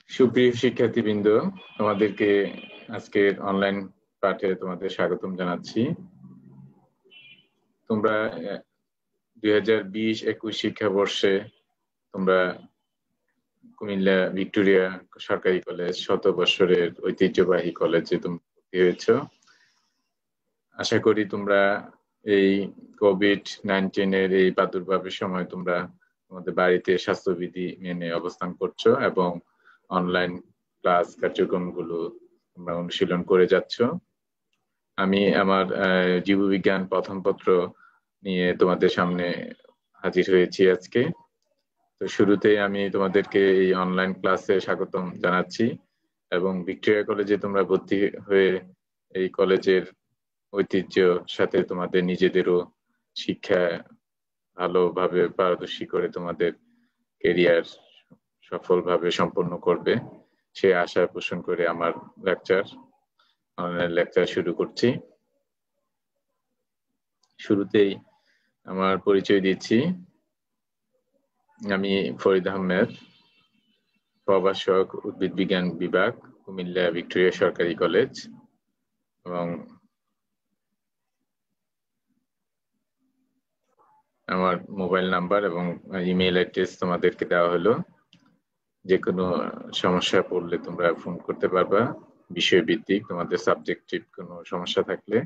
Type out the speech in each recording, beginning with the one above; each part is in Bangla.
সুপ্রিয় শিক্ষার্থীবৃন্দ, তোমাদেরকে আজকের অনলাইন পাঠে তোমাদের স্বাগতম জানাচ্ছি। তোমরা 2020-21 শিক্ষাবর্ষে তোমরা কুমিল্লা ভিক্টোরিয়া সরকারি কলেজ, 100 বছরের ঐতিহ্যবাহী কলেজে তোমরা ভর্তি হয়েছ। আশা করি তোমরা এই কোভিড-19 এর এই প্রাদুর্ভাবের সময় তোমরা তোমাদের বাড়িতে স্বাস্থ্যবিধি মেনে অবস্থান করছো এবং অনলাইন ক্লাস কার্যক্রমগুলো তোমরা অনুশীলন করে যাচ্ছ। আমি আমার জীববিজ্ঞান প্রথম পত্র নিয়ে তোমাদের সামনে হাজির হয়েছি আজকে। তো শুরুতেই আমি তোমাদেরকে এই অনলাইন ক্লাসে স্বাগতম জানাচ্ছি এবং ভিক্টোরিয়া কলেজে তোমরা ভর্তি হয়ে এই কলেজের ঐতিহ্য সাথে তোমাদের নিজেদেরও শিক্ষা ভালোভাবে পারদর্শী করে তোমাদের কেরিয়ার সফলভাবে সম্পন্ন করবে সে আশা পোষণ করে আমার অনলাইন লেকচার শুরু করছি। শুরুতেই আমার পরিচয় দিচ্ছি। আমি ফরিদ আহমেদ, প্রভাষক, উদ্ভিদ বিজ্ঞান বিভাগ, কুমিল্লা ভিক্টোরিয়া সরকারি কলেজ। এবং আমার মোবাইল নাম্বার এবং ইমেল অ্যাড্রেস তোমাদেরকে দেওয়া হলো। যে কোনো সমস্যা পড়লে তোমরা ফোন করতে পারবা। বিষয় ভিত্তিক তোমাদের সাবজেক্টিভ কোনো সমস্যা থাকলে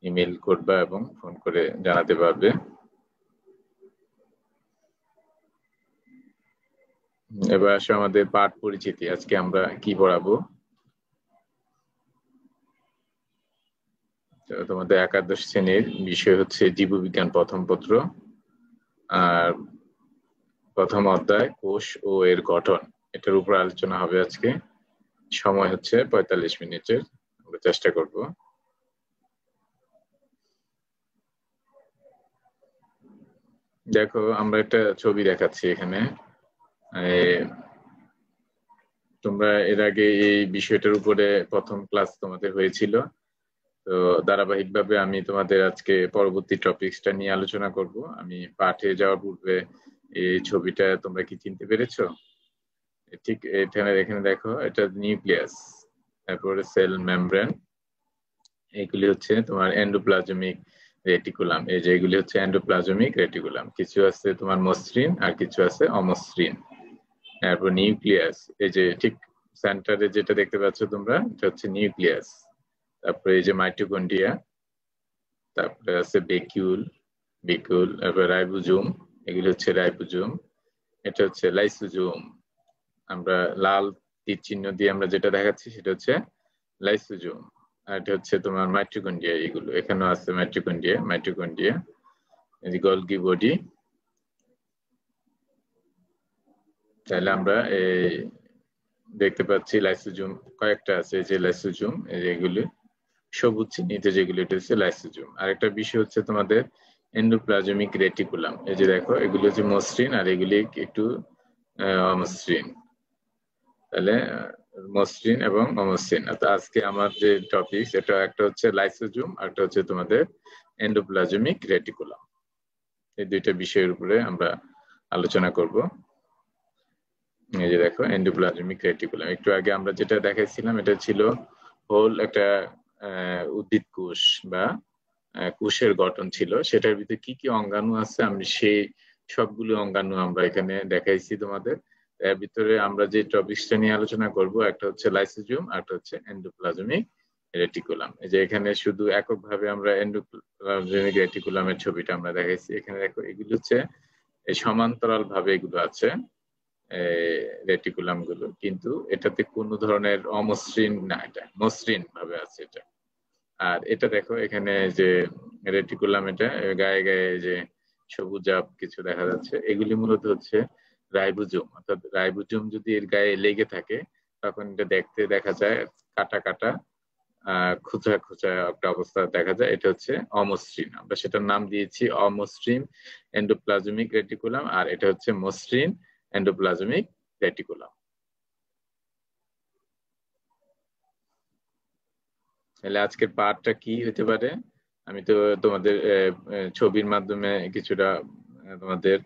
ইমেল করবা এবং ফোন করে জানাতে পারবে। এবার আসো আমাদের পাঠ পরিচিতি। আজকে আমরা কি পড়াবো? তোমাদের একাদশ শ্রেণীর বিষয় হচ্ছে জীববিজ্ঞান প্রথম পত্র, আর প্রথম অধ্যায় কোষ ও এর গঠন, এটার উপর আলোচনা হবে আজকে। সময় হচ্ছে 45 মিনিটের। আমরা চেষ্টা করব। দেখো, আমরা একটা ছবি দেখাচ্ছি এখানে। তোমরা এর আগে এই বিষয়টার উপরে প্রথম ক্লাস তোমাদের হয়েছিল। তো ধারাবাহিকভাবে আমি তোমাদের আজকে পরবর্তী টপিকসটা নিয়ে আলোচনা করব। আমি পাঠে যাওয়ার পূর্বে এই ছবিটা তোমরা কি চিনতে পেরেছো? ঠিক এখানে দেখো, এটা নিউক্লিয়াস, তারপরে সেল মেমব্রেন, এইগুলি হচ্ছে তোমার এন্ডোপ্লাজমিক রেটিকুলাম। এই যে এগুলি হচ্ছে এন্ডোপ্লাজমিক রেটিকুলাম। কিছু আছে তোমার মসৃণ আর কিছু আছে অমসৃণ। তারপর নিউক্লিয়াস, এই যে ঠিক সেন্টারে যেটা দেখতে পাচ্ছ তোমরা, এটা হচ্ছে নিউক্লিয়াস। তারপরে এই যে মাইটোকন্ড্রিয়া, তারপরে আছে বেকিউল, তারপরে রাইবোজোম, এগুলি হচ্ছে রাইবোজোম। এটা হচ্ছে লাইসোজোম। আমরা লাল তীর চিহ্ন দিয়ে আমরা যেটা দেখাচ্ছি সেটা হচ্ছে লাইসোজোম। আর এটা হচ্ছে তোমার মাইটোকন্ড্রিয়া। এগুলো এখানেও আছে মাইটোকন্ড্রিয়া, এই যে গলগি বডি। তাহলে আমরা দেখতে পাচ্ছি লাইসোজোম কয়েকটা আছে। এই যে লাইসোজোম, এগুলি সবুজ চিহ্নিত যেগুলি, এটা হচ্ছে লাইসোজোম। আরেকটা বিষয় হচ্ছে তোমাদের এন্ডোপ্লাজমিক রেটিকুলাম। এই যে দেখো, এগুলি হচ্ছে মসৃণ আর এগুলি একটু অমসৃণ। তাহলে মসৃণ এবং অমসৃণ। আজকে আমার যে টপিক, এটা একটা হচ্ছে লাইসোজোম আর একটা হচ্ছে তোমাদের এন্ডোপ্লাজমিক রেটিকুলাম। এই দুইটা বিষয়ের উপরে আমরা আলোচনা করব। এই যে দেখো, এন্ডোপ্লাজমিক রেটিকুলাম। একটু আগে আমরা যেটা দেখাইছিলাম এটা ছিল হোল একটা উদ্ভিদ কোষ বা কোষের গঠন ছিল। সেটার ভিতরে কি কি অঙ্গাণু আছে আমি সেই সবগুলো অঙ্গাণু আমরা এখানে দেখাইছি তোমাদের। এর ভিতরে আমরা যে টপিকসটা নিয়ে আলোচনা করব, একটা হচ্ছে লাইসোজোম আর একটা হচ্ছে এন্ডোপ্লাজমিক রেটিকুলাম। এই যে এখানে শুধু এককভাবে আমরা এন্ডোপ্লাজমিক রেটিকুলামের ছবিটা আমরা দেখাইছি। এখানে দেখো, এগুলো হচ্ছে সমান্তরাল ভাবে এগুলো আছে রেটিকুলাম গুলো, কিন্তু এটাতে কোনো ধরনের অমসৃণ না, এটা মসৃণ ভাবে আছে এটা। আর এটা দেখো, এখানে যে রেটিকুলাম, এটা গায়ে গায়ে যে সবুজাভ কিছু দেখা যাচ্ছে, এগুলি মূলত হচ্ছে রাইবোজোম। অর্থাৎ রাইবোজোম যদি এর গায়ে লেগে থাকে তখন এটা দেখতে দেখা যায় কাটা কাটা খোঁচা খোঁচা একটা অবস্থা দেখা যায়। এটা হচ্ছে অমসৃণ। আমরা সেটার নাম দিয়েছি অমসৃণ এন্ডোপ্লাজমিক রেটিকুলাম, আর এটা হচ্ছে মসৃণ এন্ডোপ্লাজমিক রেটিকুলাম। তাহলে আজকের পাঠটা কি হতে পারে? আমি তো তোমাদের ছবির মাধ্যমে কিছুটা তোমাদের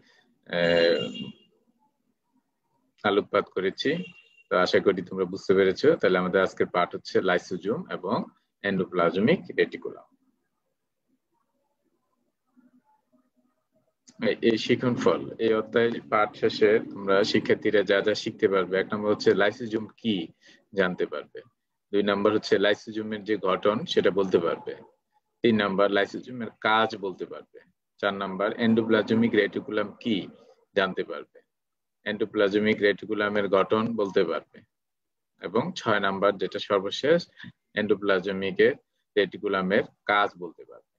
আলোকপাত করেছি। তো আশা করি তোমরা বুঝতে পেরেছো। তাহলে আমাদের আজকের পাঠ হচ্ছে লাইসোজোম এবং এন্ডোপ্লাজমিক রেটিকুলাম। এই শিখন ফল, এই অধ্যায় পাঠ শেষে তোমরা শিক্ষার্থীরা যা যা শিখতে পারবে, 1 নম্বর হচ্ছে লাইসোজোম কি জানতে পারবে, 2 নম্বর হচ্ছে লাইসোজোমের যে গঠন সেটা বলতে পারবে, 3 নম্বর লাইসোজোমের কাজ বলতে পারবে, 4 নম্বর এন্ডোপ্লাজমিক রেটিকুলাম কি জানতে পারবে, এন্ডোপ্লাজমিক রেটিকুলামের গঠন বলতে পারবে, এবং 6 নম্বর যেটা সর্বশেষ এন্ডোপ্লাজমিক রেটিকুলামের কাজ বলতে পারবে।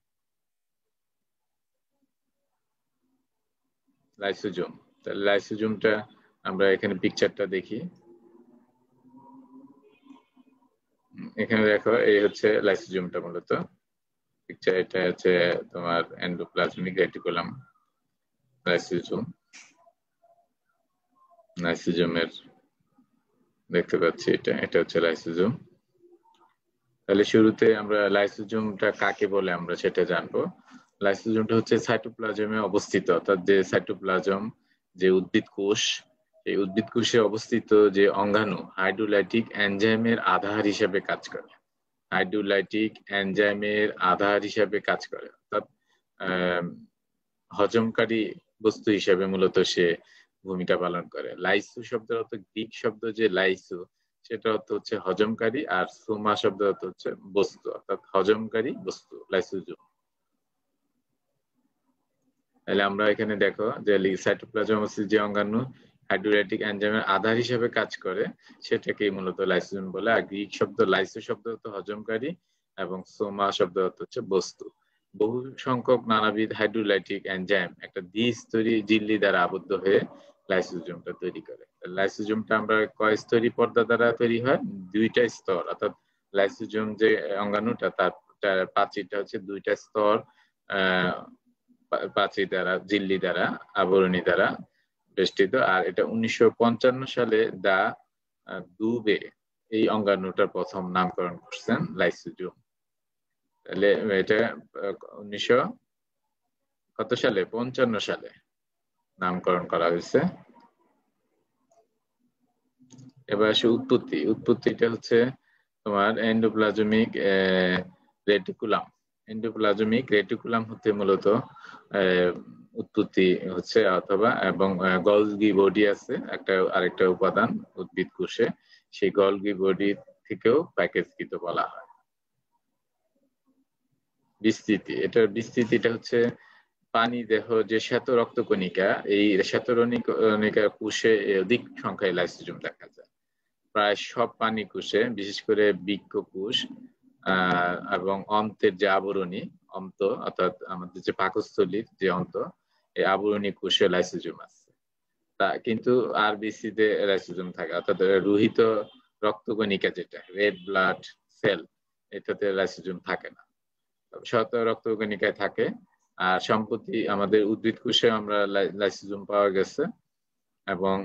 লাইসোজোম, তাহলে লাইসোজোমটা আমরা এখানে পিকচারটা দেখি। এখানে দেখো, এই হচ্ছে লাইসোজোমটা মূলত পিকচার। এটা হচ্ছে তোমার এন্ডোপ্লাজমিক রেটিকুলাম লাইসোজোম। লাইসোজোমের দেখতে পাচ্ছি, এটা হচ্ছে লাইসোজোম। তাহলে শুরুতে আমরা লাইসোজোমটা কাকে বলে আমরা সেটা জানবো। লাইসোজোমটা হচ্ছে সাইটোপ্লাজমে অবস্থিত, অর্থাৎ যে সাইটোপ্লাজম, যে উদ্ভিদ কোষ, এই উদ্ভিদ কোষে অবস্থিত যে অঙ্গাণু হাইড্রোলাইটিক এনজাইমের আধার হিসেবে কাজ করে। হাইড্রোলাইটিক এনজাইমের আধার হিসেবে কাজ করে, অর্থাৎ হজমকারী বস্তু হিসেবে মূলত সে ভূমিকা পালন করে। লাইসো শব্দের অর্থ, গ্রিক শব্দ যে লাইসো, সেটা অর্থ হচ্ছে হজমকারী, আর সোমা শব্দ অর্থ হচ্ছে বস্তু, অর্থাৎ হজমকারী বস্তু লাইসোজোম। তাহলে আমরা এখানে দেখো যে সাইটোপ্লাজম যে অঙ্গাণু হাইড্রোলাইটিক এনজাইমের আধার হিসেবে কাজ করে সেটাকেই মূলত লাইসোজোম বলে। আর গ্রিক শব্দ লাইসো শব্দ অর্থ হজমকারী এবং সোমা শব্দ অর্থ হচ্ছে বস্তু। বহু সংখ্যক নানাবিধ হাইড্রোলাইটিক এনজাইম একটা দ্বিস্তরী ঝিল্লি দ্বারা আবদ্ধ হয়ে লাইসোজোমটা তৈরি করে। লাইসোজোমটা আমরা কয় স্তরী পর্দা দ্বারা তৈরি হয়? 2টা স্তর, অর্থাৎ লাইসোজোম যে অঙ্গাণুটা তার প্রাচীরটা হচ্ছে 2টা স্তর, প্রাচীর দ্বারা, ঝিল্লি দ্বারা, আবরণী দ্বারা বেষ্টিত। আর এটা 1955 সালে দা দুবে এই অঙ্গাণুটার প্রথম নামকরণ করছেন লাইসোজোম। তাহলে এটা 1900 কত সালে? 55 সালে নামকরণ করা হয়েছে। এবার আসে উৎপত্তি। উৎপত্তিটা হচ্ছে তোমার এন্ডোপ্লাজমিক রেটিকুলাম। এন্ডোপ্লাজমিক রেটিকুলাম হতে মূলত উৎপত্তি হচ্ছে, অথবা এবং গলগি বডি আছে একটা, আরেকটা উপাদান উদ্ভিদ কোষে, সেই গলগি বডি থেকেও প্যাকেজকৃত বলা হয়। বিস্তৃতি, এটার বিস্তৃতিটা হচ্ছে পানি দেহ যে শ্বেত রক্তকণিকা, এই শ্বেত রক্তকণিকা কোষে অধিক সংখ্যায় লাইসোজোম দেখা যায়। প্রায় সব পানি কোষে, বিশেষ করে বৃক্ক কোষ এবং অন্তের যে আবরণী অন্ত, অর্থাৎ আমাদের যে পাকস্থলীর যে অন্ত, এই আবরণী কোষে লাইসোজোম আছে। তা কিন্তু আরবিসিতে লাইসোজোম থাকে, অর্থাৎ রোহিত রক্তকণিকা যেটা রেড ব্লাড সেল, এটাতে লাইসোজোম থাকে না, শ্বেত রক্তকণিকায় থাকে। আর সম্প্রতি আমাদের উদ্ভিদ কোষে আমরা লাইসোজোম পাওয়া গেছে, এবং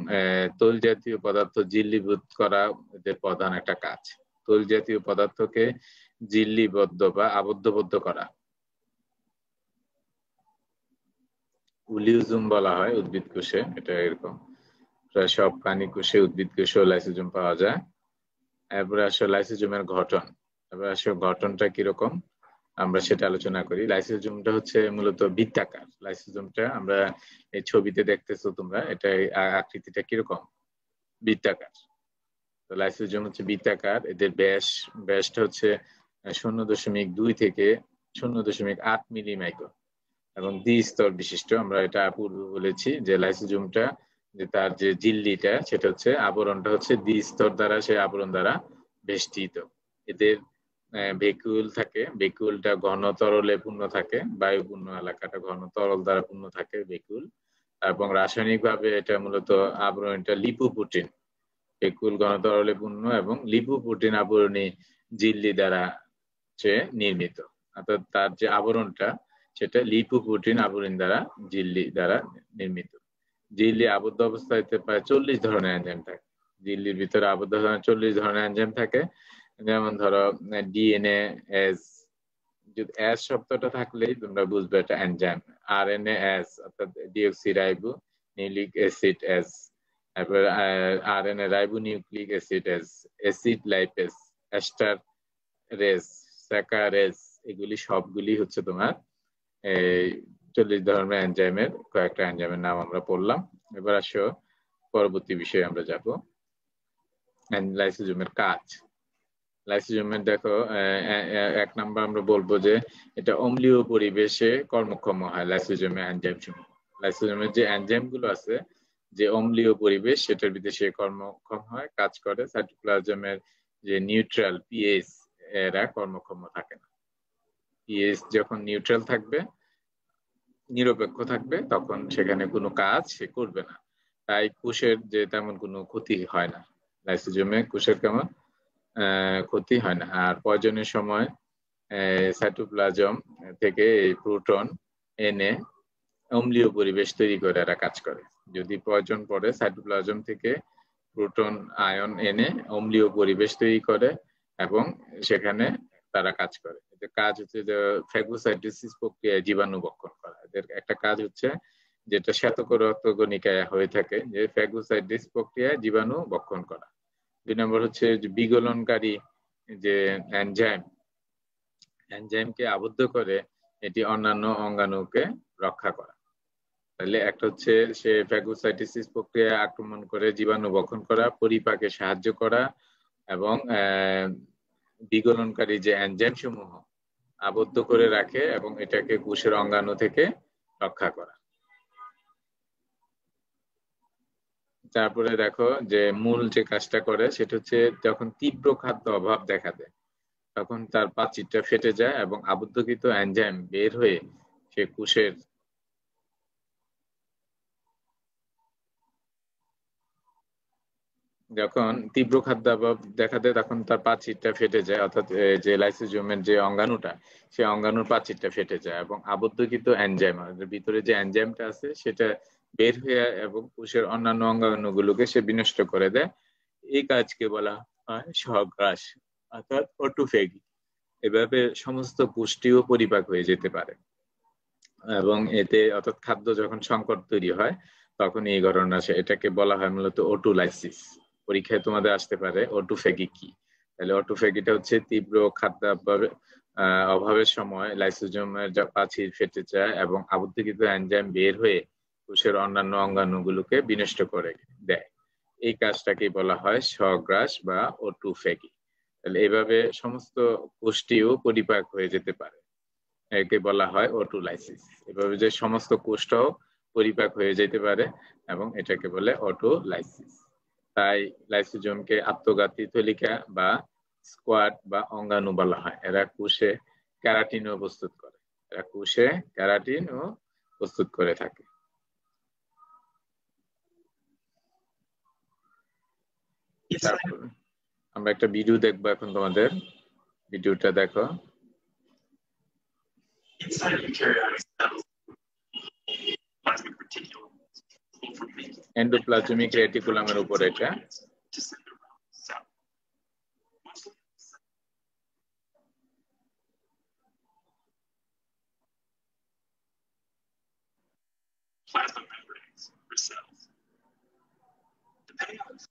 তৈল জাতীয় পদার্থ ঝিল্লিবদ্ধ করা এদের প্রধান একটা কাজ। তৈল জাতীয় পদার্থকে ঝিল্লিবদ্ধ বা আবদ্ধবদ্ধ করা উলিওজোম বলা হয় উদ্ভিদ কোষে। এটা এরকম প্রায় সব প্রাণী কোষে, উদ্ভিদ কোষেও লাইসোজোম পাওয়া যায়। এরপরে আসলে লাইসোজোমের গঠন। এবার আসলে গঠনটা কিরকম আমরা সেটা আলোচনা করি। লাইসোজোমটা হচ্ছে মূলত বৃত্তাকার। লাইসোজোমটা আমরা এই ছবিতে দেখতেছো তোমরা, এটা আকৃতিটা কিরকম? বৃত্তাকার। তো লাইসোজোম হচ্ছে বৃত্তাকার। এদের ব্যাসটা হচ্ছে 0.2 থেকে 0.8 মিলিমাইক্রন এবং দ্বিস্তর বিশিষ্ট। আমরা এটা পূর্বে বলেছি যে লাইসোজোমটা, যে তার যে ঝিল্লিটা, সেটা হচ্ছে আবরণটা হচ্ছে দ্বিস্তর দ্বারা, সেই আবরণ দ্বারা বেষ্টিত। এদের ভেকুল থাকে, ভেকুলটা ঘন তরলে পূর্ণ থাকে, বায়ুপূর্ণ এলাকাটা ঘন তরল দ্বারা পূর্ণ থাকে ভেকুল। এবং রাসায়নিকভাবে এটা মূলত আবরণটা লিপোপ্রোটিন, ভেকুল ঘন তরলে পূর্ণ এবং লিপোপ্রোটিন আবরণী ঝিল্লি দ্বারা সে নির্মিত, অর্থাৎ তার যে আবরণটা সেটা লিপোপ্রোটিন আবরণ দ্বারা, ঝিল্লি দ্বারা নির্মিত। ঝিল্লি আবদ্ধ অবস্থায় প্রায় 40 ধরনের এনজাইম থাকে। ঝিল্লির ভিতরে আবদ্ধ 40 ধরনের এনজাইম থাকে। যেমন ধরো ডিএনএ এস, যদি এস শব্দটা থাকলেই তোমরা বুঝবে এটা এনজাইম। আরএনএ এস অর্থাৎ ডিঅক্সিরাইবো নিউক্লিক অ্যাসিড এস, তারপর RNA ribonucleic acid ase, acid lipase, esterase, saccharase, এগুলি সবগুলি হচ্ছে তোমার এই 40 ধরনের এনজাইমের কয়েকটা এনজাইমের নাম আমরা পড়লাম। এবার আসো পরবর্তী বিষয়ে আমরা যাব, লাইসোজোমের কাজ। লাইসোজোমের দেখো 1 নাম্বার আমরা বলবো যে এটা অম্লীয় পরিবেশে কর্মক্ষম হয়। লাইসোজোমের এনজাইম সমূহ, লাইসোজোমের যে এনজাইম গুলো আছে যে অম্লীয় পরিবেশ সেটার ভিতরে সে কর্মক্ষম হয়, কাজ করে। সাইটোপ্লাজমের যে নিউট্রাল পিএইচ এরা কর্মক্ষম থাকে না। পিএইচ যখন নিউট্রাল থাকবে, নিরপেক্ষ থাকবে, তখন সেখানে কোনো কাজ সে করবে না। তাই কোষের যে তেমন কোনো ক্ষতি হয় না, লাইসোজোমে কোষের কেমন ক্ষতি হয় না। আর প্রয়োজনের সময় সাইটোপ্লাজম থেকে এই প্রোটন এনে অম্লীয় পরিবেশ তৈরি করে এরা কাজ করে। যদি প্রয়োজন পড়ে সাইটোপ্লাজম থেকে প্রোটন আয়ন এনে অম্লীয় পরিবেশ তৈরি করে এবং সেখানে তারা কাজ করে। এদের কাজ হচ্ছে যে ফ্যাগোসাইটোসিস প্রক্রিয়ায় জীবাণু বক্ষণ করা। এদের একটা কাজ হচ্ছে যেটা শ্বেতকণিকায় হয়ে থাকে, যে ফ্যাগোসাইটোসিস প্রক্রিয়ায় জীবাণু বক্ষণ করা। 2 নম্বর হচ্ছে যে বিগলনকারী যে এনজাইমকে আবদ্ধ করে এটি অন্যান্য অঙ্গাণুকে রক্ষা করা। তাহলে একটা হচ্ছে সে ফ্যাগোসাইটোসিস প্রক্রিয়া আক্রমণ করে জীবাণু বক্ষণ করা, পরিপাকে সাহায্য করা এবং বিগলনকারী যে এনজাইম সমূহ আবদ্ধ করে রাখে এবং এটাকে কোষের অঙ্গাণু থেকে রক্ষা করা। তারপরে দেখো যে মূল যে কাজটা করে সেটা হচ্ছে যখন তীব্র খাদ্য অভাব দেখা দেয় তখন তার প্রাচীরটা ফেটে যায় এবং আবদ্ধকৃত এনজাইম বের হয়ে সে কোষের যখন তীব্র খাদ্যাভাব দেখা দেয় তখন তার প্রাচীরটা ফেটে যায়, অর্থাৎ যে লাইসোজোমের যে অঙ্গাণুটা সেই অঙ্গাণুর প্রাচীরটা ফেটে যায় এবং আবদ্ধকৃত এনজাইম ভিতরে যে এনজাইমটা আছে সেটা বের হয়ে এবং কোষের অন্যান্য অঙ্গাণুগুলোকে সে বিনষ্ট করে দেয়। এই কাজকে বলা হয় সহগ্রাস অর্থাৎ অটোফেগি। এভাবে সমস্ত পুষ্টিও পরিপাক হয়ে যেতে পারে এবং এতে অর্থাৎ খাদ্য যখন সংকট তৈরি হয় তখন এই ঘটনা আসে। এটাকে বলা হয় মূলত অটোলাইসিস। পরীক্ষায় তোমাদের আসতে পারে অটোফেগি কি। তাহলে অটোফেগিটা হচ্ছে তীব্র খাদ্যাভাবের অভাবের সময় লাইসোজোমের প্রাচীর ফেটে যায় এবং আবদ্ধকৃত এনজাইম বের হয়ে কোষের অন্যান্য অঙ্গাণুগুলোকে বিনষ্ট করে দেয়। এই কাজটাকে বলা হয় স্বগ্রাস বা অটোফেগি। তাহলে এভাবে সমস্ত পুষ্টিও পরিপাক হয়ে যেতে পারে, একে বলা হয় অটোলাইসিস। এভাবে যে সমস্ত কোষটাও পরিপাক হয়ে যেতে পারে এবং এটাকে বলে অটোলাইসিস। তাই লাইসোজোমকে আত্মঘাতী থলিকা বা স্কোয়াড বা অঙ্গাণু বলা হয়। এরা কোষে ক্যারাটিনও প্রস্তুত করে, এরা কোষে ক্যারাটিনও প্রস্তুত করে থাকে। তারপর আমরা একটা ভিডিও দেখবো এখন, তোমাদের ভিডিওটা দেখো। এন্ডোপ্লাজমিক রেটিকুলামের উপর এটা। Plasma membranes for cells. Depending on the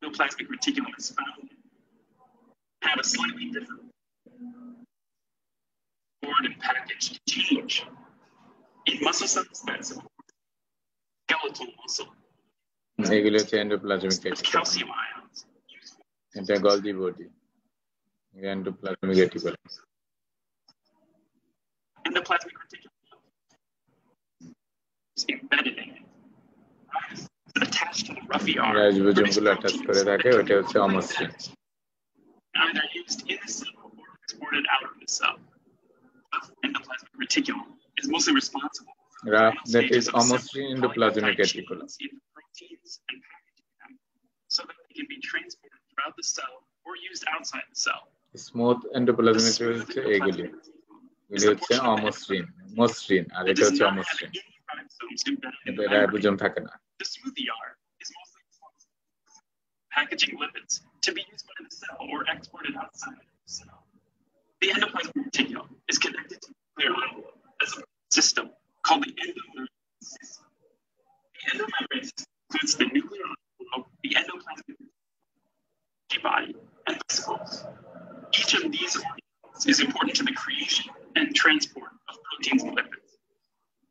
endoplasmic reticulum is found, have a slightly different board and package change in muscle cells that support skeletal muscle. এগুলো হচ্ছে এন্ডোপ্লাজমিক রেটিকুলাম, Calcium ions. এটা Golgi body, endoplasmic reticulum. Endoplasmic reticulum is embedded in it. Attached to the roughy arm. রাইবোজোমগুলো অ্যাটাচ করে থাকে, ওটা হচ্ছে অমসৃণ। Either used in the cell or exported out of the cell. Endoplasmic reticulum is mostly responsible for that is অমসৃণ endoplasmic reticulum. Proteins and packaging them so that they can be transported throughout the cell or used outside the cell. Smooth endoplasmic হচ্ছে এগুলি, এগুলি হচ্ছে অমসৃণ, মসৃণ, আর এটা হচ্ছে অমসৃণ। এটা রাইবোজোম থাকে না। The smooth ER is mostly responsible for packaging lipids to be used by the cell or exported outside the cell. The endoplasmic reticulum is connected to the nuclear envelope as a system called the endonuclear system. includes the nuclear envelope, the endoplasmic body, and vesicles. Each of these organelles is important to the creation and transport of proteins and lipids.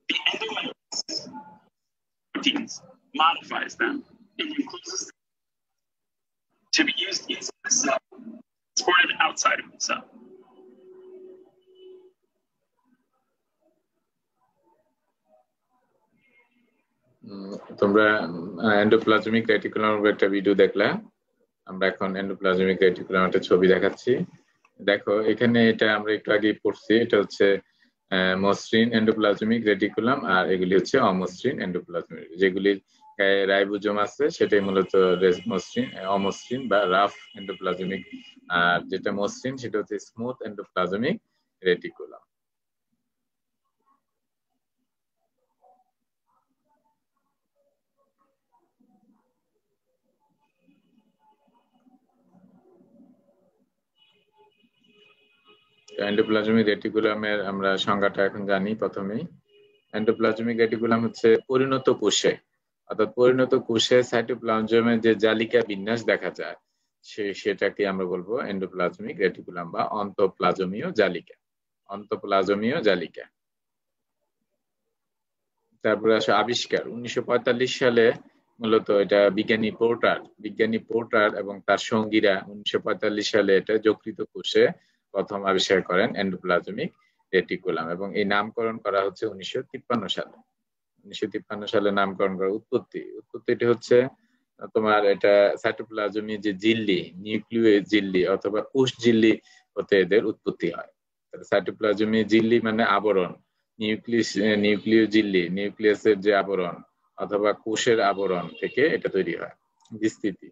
The endomyosis proteins modifies them and encloses them to be used inside the cell, transported outside of the cell. তোমরা এন্ডোপ্লাজমিক রেটিকুলামের একটা ভিডিও দেখলা, আমরা এখন এন্ডোপ্লাজমিক রেটিকুলাম একটা ছবি দেখাচ্ছি। দেখো এখানে এটা আমরা একটু আগে পড়ছি, এটা হচ্ছে মসৃণ এন্ডোপ্লাজমিক রেটিকুলাম, আর এগুলি হচ্ছে অমসৃণ এন্ডোপ্লাজমিক। যেগুলির রাইবোজোম আছে সেটাই মূলত মসৃণ, অমসৃণ বা রাফ এন্ডোপ্লাজমিক, আর যেটা মসৃণ সেটা হচ্ছে স্মুথ এন্ডোপ্লাজমিক রেটিকুলাম। এন্ডোপ্লাজমিক রেটিকুলামের আমরা সংজ্ঞাটা এখন জানি। প্রথমেই এন্ডোপ্লাজমিক রেটিকুলাম হচ্ছে পরিণত কোষে, অর্থাৎ পরিণত কোষে সাইটোপ্লাজমের যে জালিকা বিন্যাস দেখা যায় সেটাকে আমরা বলবো এন্ডোপ্লাজমিক রেটিকুলাম বা অন্তঃপ্লাজমীয় জালিকা। অন্তঃপ্লাজমীয় জালিকা। তারপরে আসে আবিষ্কার 1945 সালে, মূলত এটা বিজ্ঞানী পোর্টার এবং তার সঙ্গীরা 1945 সালে এটা যকৃত কোষে প্রথম আবিষ্কার করেন এন্ডোপ্লাজমিক রেটিকুলাম, এবং এই নামকরণ করা হচ্ছে 1953 সালে। 1953 সালে নামকরণ করা। উৎপত্তিটি হচ্ছে তোমার এটা সাইটোপ্লাজমি যে ঝিল্লি, নিউক্লিয় ঝিল্লি অথবা কোষ ঝিল্লি হতে এদের উৎপত্তি হয়। সাইটোপ্লাজমি ঝিল্লি মানে আবরণ, নিউক্লিয় ঝিল্লি, নিউক্লিয়াসের যে আবরণ অথবা কোষের আবরণ থেকে এটা তৈরি হয়। বিস্তৃতি,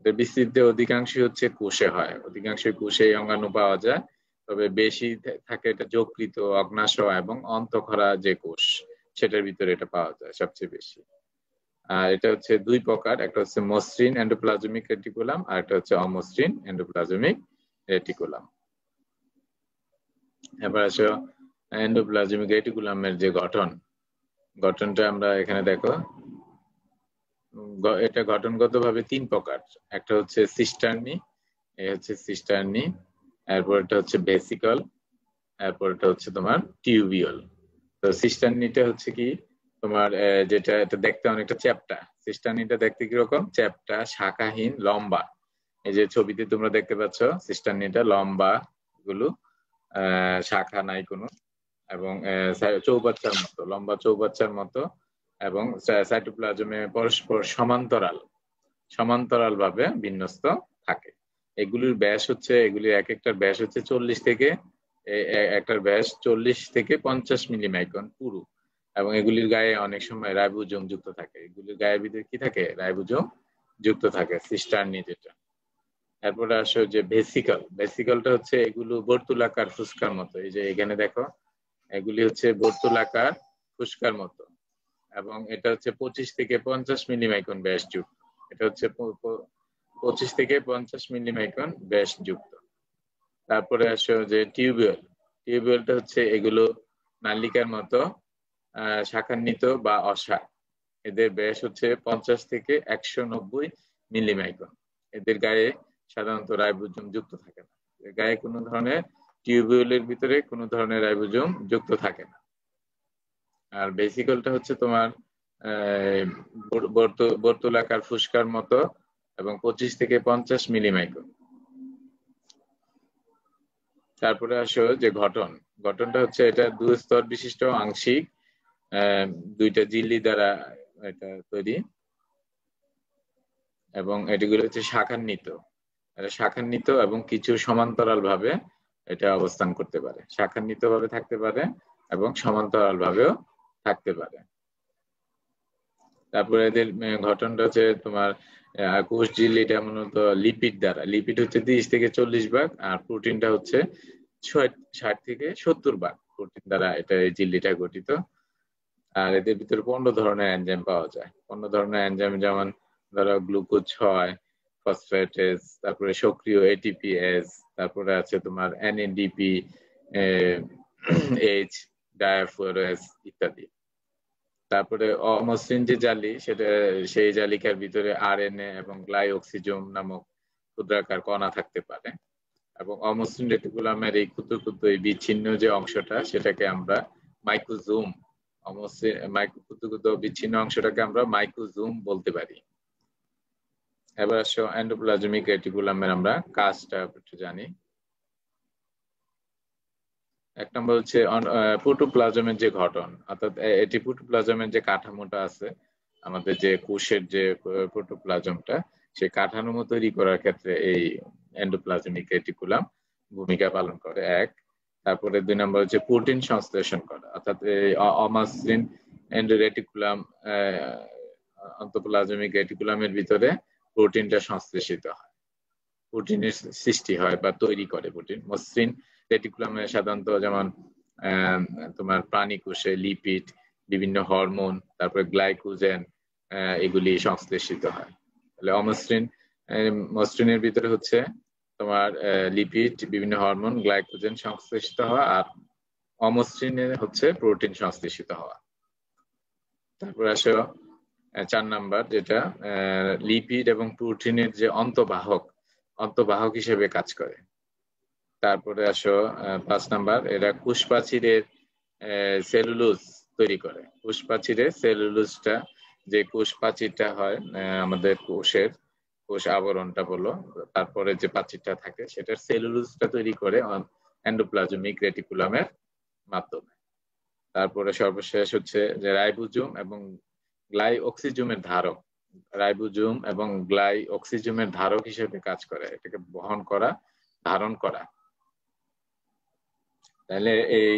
বিস্তৃতি অধিকাংশই হচ্ছে কোষে হয়, অধিকাংশ কোষে অঙ্গাণু পাওয়া যায়, তবে বেশি থাকে এটা যকৃত, অগ্ন্যাশয় এবং অন্তঃক্ষরা যে কোষ সেটার ভিতরে এটা পাওয়া যায় সবচেয়ে বেশি। আর এটা হচ্ছে দুই প্রকার, একটা হচ্ছে মসৃণ এন্ডোপ্লাজমিক রেটিকুলাম আর একটা হচ্ছে অমসৃণ এন্ডোপ্লাজমিক রেটিকুলাম। এবার আসো এন্ডোপ্লাজমিক রেটিকুলামের যে গঠনটা আমরা এখানে দেখো। এটা গঠনগতভাবে তিন প্রকার, একটা হচ্ছে সিস্টার্নি, এরপর এটা হচ্ছে ভেসিকল, এরপর এটা হচ্ছে তোমার টিউবিউল। তো সিস্টার্নিটা হচ্ছে কি তোমার যেটা এটা দেখতে অনেকটা চ্যাপ্টা। সিস্টার্নিটা দেখতে কিরকম? চ্যাপ্টা, শাখাহীন, লম্বা। এই যে ছবিতে তোমরা দেখতে পাচ্ছ সিস্টার্নিটা লম্বা, এগুলো শাখা নাই কোনো, এবং চৌবাচ্চার মতো, লম্বা চৌবাচ্চার মতো, এবং সাইটোপ্লাজমে পরস্পর সমান্তরাল ভাবে বিন্যস্ত থাকে। এগুলির ব্যাস হচ্ছে, এগুলির এক একটার ব্যাস হচ্ছে 40 থেকে 50 মিলিমাইক্রন পুরু, এবং এগুলির গায়ে অনেক সময় রাইবোজোম যুক্ত থাকে। এগুলির গায়ের ভিতরে কি থাকে? রাইবোজোম যুক্ত থাকে, সিস্টার্নি যেটা। এরপরে আসো যে ভেসিকলটা হচ্ছে এগুলো বর্তুলাকার ফুসকার মতো। এই যে এখানে দেখো, এগুলি হচ্ছে বর্তুলাকার ফুসকার মতো, এবং এটা হচ্ছে 25 থেকে 50 মিলিমাইক্রন ব্যাস যুক্ত। এটা হচ্ছে 25 থেকে 50 মিলিমাইক্রন ব্যাস যুক্ত। তারপরে আসো যে টিউবিউলটা হচ্ছে এগুলো নালিকার মতো শাখান্বিত বা অসার। এদের ব্যাস হচ্ছে 50 থেকে 190 মিলিমাইক্রন। এদের গায়ে সাধারণত রাইবোজোম যুক্ত থাকে না, গায়ে কোনো ধরনের টিউবিউলের ভিতরে কোনো ধরনের রাইবোজোম যুক্ত থাকে না। আর ভেসিকলটা হচ্ছে তোমার বর্তুলাকার ফুসকার মতো এবং 25 থেকে 50 মিলিমাইক্রন। তারপরে আসো যে গঠনটা হচ্ছে এটা দুই স্তর বিশিষ্ট আংশিক দুইটা ঝিল্লি দ্বারা এটা তৈরি, এবং এটিগুলো হচ্ছে শাখান্বিত এবং কিছু সমান্তরাল ভাবে এটা অবস্থান করতে পারে, শাখান্বিত ভাবে থাকতে পারে এবং সমান্তরাল ভাবেও থাকতে পারে। তারপরে এদের গঠনটা হচ্ছে তোমার কোষ ঝিল্লিটা মূলত লিপিড হচ্ছে 30 থেকে 40 ভাগ, আর প্রোটিনটা হচ্ছে 60 থেকে 70 ভাগ প্রোটিন দ্বারা এটা এই ঝিল্লিটা গঠিত। আর এদের ভিতরে 15 ধরনের এনজাইম পাওয়া যায়। 15 ধরনের এনজাইম যেমন ধরো গ্লুকোজ 6, ফসফেটেজ, তারপরে সক্রিয় এটিপিএস, তারপরে আছে তোমার এনএডিপি, এইচ, ডায়াফোরেস ইত্যাদি। তারপরে অমসৃণ যে জালি সেটা সেই জালিকার ভিতরে আরএনএ এবং গ্লাইঅক্সিজোম নামক ক্ষুদ্রাকার কণা থাকতে পারে এবং অমসৃণ রেটিকুলামের এই ক্ষুদ্র ক্ষুদ্র এই বিচ্ছিন্ন যে অংশটা সেটাকে আমরা মাইক্রোজোম অমসৃণ ক্ষুদ্র ক্ষুদ্র বিচ্ছিন্ন অংশটাকে আমরা মাইক্রোজোম বলতে পারি। এবার আসো এন্ডোপ্লাজমিক রেটিকুলামের আমরা কাজটা একটু জানি। এক নম্বর হচ্ছে প্রোটোপ্লাজমের যে গঠন, অর্থাৎ এটি প্রোটোপ্লাজমের যে কাঠামোটা আছে আমাদের যে কোষের যে প্রোটোপ্লাজমটা সেই কাঠামো তৈরি করার ক্ষেত্রে এই এন্ডোপ্লাজমিক রেটিকুলাম ভূমিকা পালন করে এক। তারপরে 2 নম্বর হচ্ছে প্রোটিন সংশ্লেষণ করা, অর্থাৎ অমসৃণ রেটিকুলাম এন্ডোপ্লাজমিক রেটিকুলামের ভিতরে প্রোটিনটা সংশ্লেষিত হয়, প্রোটিনের সৃষ্টি হয় বা তৈরি করে প্রোটিন। মসৃণ রেটিকুলামে সাধারণত যেমন তোমার প্রাণী কোষে লিপিড, বিভিন্ন হরমোন, তারপরে গ্লাইকোজেন এগুলি সংশ্লেষিত হয়। তাহলে মসৃণের ভিতরে হচ্ছে তোমার লিপিড, বিভিন্ন হরমোন, গ্লাইকোজেন সংশ্লেষিত হওয়া, আর অমসৃণে হচ্ছে প্রোটিন সংশ্লেষিত হওয়া। তারপর আসো 4 নাম্বার, যেটা লিপিড এবং প্রোটিনের যে অন্তবাহক হিসেবে কাজ করে। তারপরে আসো 5 নাম্বার, এরা কোষপ্রাচীরের সেলুলোজ তৈরি করে। কোষপ্রাচীরের সেলুলোজটা, যে কোষপ্রাচীরটা হয় আমাদের কোষ আবরণটা বলো, তারপরে যে প্রাচীরটা থাকে সেটার সেলুলোজটা তৈরি করে এন্ডোপ্লাজমিক রেটিকুলামের মাধ্যমে। তারপরে সর্বশেষ হচ্ছে যে রাইবোজোম এবং গ্লাইঅক্সিজোমের ধারক। রাইবোজোম এবং গ্লাইঅক্সিজোমের ধারক হিসেবে কাজ করে, এটাকে বহন করা, ধারণ করা। তাহলে এই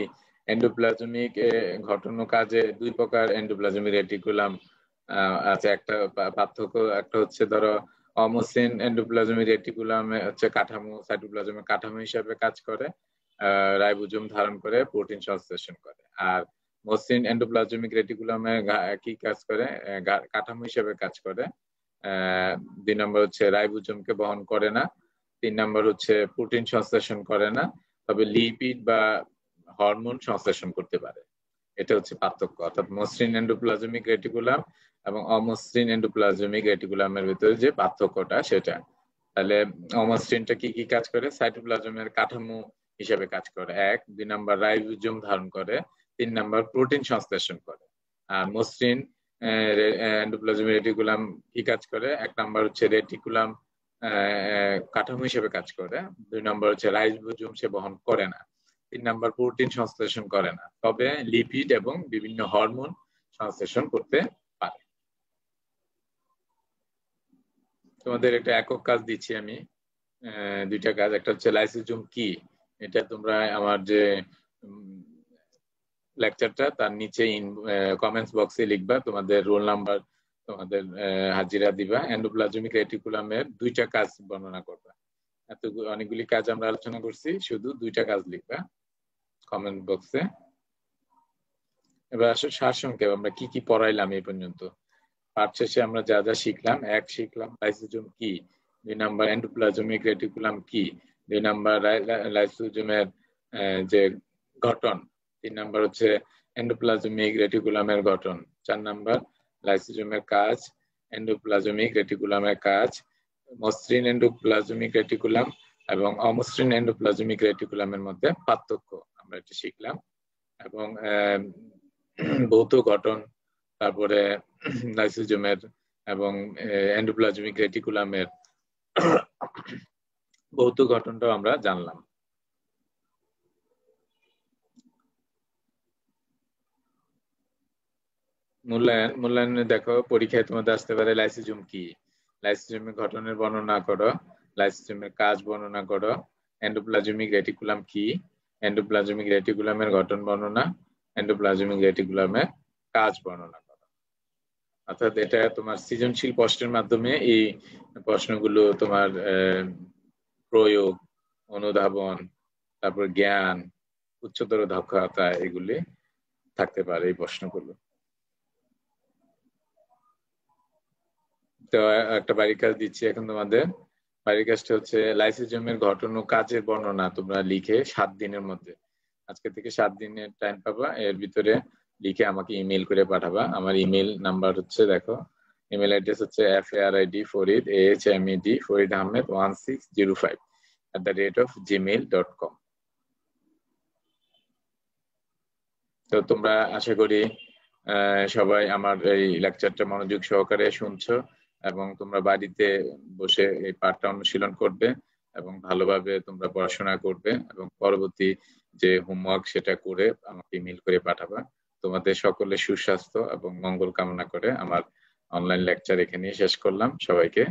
এন্ডোপ্লাজমিক ঘটন কাজে 2 প্রকার এন্ডোপ্লাজমিক রেটিকুলাম আছে। একটা পার্থক্য, একটা হচ্ছে ধরো অমসৃণ এন্ডোপ্লাজমিক রেটিকুলাম হচ্ছে কাঠামো, সাইটোপ্লাজমের কাঠামো হিসেবে কাজ করে, রাইবোজোম ধারণ করে, প্রোটিন সংশ্লেষণ করে। আর মসৃণ এন্ডোপ্লাজমিক রেটিকুলামে কি কাজ করে, কাঠামো হিসেবে কাজ করে। 2 নম্বর হচ্ছে রাইবোজোমকে বহন করে না। 3 নম্বর হচ্ছে প্রোটিন সংশ্লেষণ করে না, তবে লিপিড বা হরমোন সংশ্লেষণ করতে পারে। এটা হচ্ছে পার্থক্য, অর্থাৎ মসৃণ এন্ডোপ্লাজমিক রেটিকুলাম এবং অমসৃণ এন্ডোপ্লাজমিক রেটিকুলামের ভিতরে যে পার্থক্যটা সেটা। তাহলে অমসৃণটা কি কি কাজ করে, সাইটোপ্লাজমের কাঠামো হিসেবে কাজ করে 1, 2 নম্বর রাইবোজোম ধারণ করে, 3 নম্বর প্রোটিন সংশ্লেষণ করে। আর মসৃণ এন্ডোপ্লাজমিক রেটিকুলাম কি কাজ করে, 1 নম্বর হচ্ছে রেটিকুলাম কাঠামো হিসেবে কাজ করে, 2 নম্বর হচ্ছে রাইবোজোম সে বহন করে না, 3 নম্বর প্রোটিন সংশ্লেষণ করে না, তবে লিপিড এবং বিভিন্ন হরমোন সংশ্লেষণ করতে পারে। তোমাদের একটা একক কাজ দিচ্ছি আমি, 2টা কাজ। একটা হচ্ছে লাইসোজোম কি, এটা তোমরা আমার যে লেকচারটা তার নিচে কমেন্টস বক্সে লিখবা, তোমাদের রোল নাম্বার, তোমাদের হাজিরা দিবা, এন্ডোপ্লাজমিক রেটিকুলামের 2টা কাজ বর্ণনা করবা। অনেকগুলি কাজ আমরা আলোচনা করছি, শুধু 2টা কাজ লিখবা কমেন্ট বক্সে। এবার আসলে সারসংক্ষেপ আমরা কি কি পড়াইলাম এই পর্যন্ত। পাঠ শেষে আমরা যা যা শিখলাম, 1 শিখলাম লাইসোজোম কি, 2 নাম্বার এন্ডোপ্লাজমিক রেটিকুলাম কি, 2 নাম্বার লাইসোজোমের যে গঠন, 3 নাম্বার হচ্ছে এন্ডোপ্লাজমিক রেটিকুলামের গঠন, 4 নাম্বার লাইসোজোমের কাজ, এন্ডোপ্লাজমিক রেটিকুলামের কাজ, মসৃণ এন্ডোপ্লাজমিক রেটিকুলাম এবং অমসৃণ এন্ডোপ্লাজমিক রেটিকুলামের মধ্যে পার্থক্য আমরা এটা শিখলাম। এবং ভৌত গঠন, তারপরে লাইসোজোমের এবং এন্ডোপ্লাজমিক রেটিকুলামের ভৌত গঠনটাও আমরা জানলাম। মূল্যায়নে দেখো, পরীক্ষায় তোমাদের আসতে পারে লাইসোজোম কি, লাইসোজোমের গঠনের বর্ণনা করো, লাইসোজোমের কাজ বর্ণনা করো, এন্ডোপ্লাজমিক রেটিকুলাম কি, এন্ডোপ্লাজমিক রেটিকুলামের গঠন বর্ণনা, এন্ডোপ্লাজমিক রেটিকুলামের কাজ বর্ণনা করো। অর্থাৎ এটা তোমার সৃজনশীল প্রশ্নের মাধ্যমে এই প্রশ্নগুলো তোমার প্রয়োগ, অনুধাবন, তারপর জ্ঞান, উচ্চতর দক্ষতা এগুলি থাকতে পারে এই প্রশ্নগুলো। তো একটা বাড়ির কাজ দিচ্ছি এখন তোমাদের। বাড়ির কাজটা হচ্ছে লাইসোজোমের গঠন ও কাজের বর্ণনা তোমরা লিখে 7 দিনের মধ্যে, আজকে থেকে 7 দিনের টাইম পাবা, এর ভিতরে লিখে আমাকে ইমেল করে পাঠাবা। আমার ইমেল নাম্বার হচ্ছে, দেখো ইমেল অ্যাড্রেস হচ্ছে farid@farid1605@gmail.com। তো তোমরা আশা করি সবাই আমার এই লেকচারটা মনোযোগ সহকারে শুনছো এবং তোমরা বাড়িতে বসে এই পাঠটা অনুশীলন করবে এবং ভালোভাবে তোমরা পড়াশোনা করবে এবং পরবর্তী যে হোমওয়ার্ক সেটা করে আমাকে ইমেল করে পাঠাবা। তোমাদের সকলের সুস্বাস্থ্য এবং মঙ্গল কামনা করে আমার অনলাইন লেকচার এখানেই শেষ করলাম। সবাইকে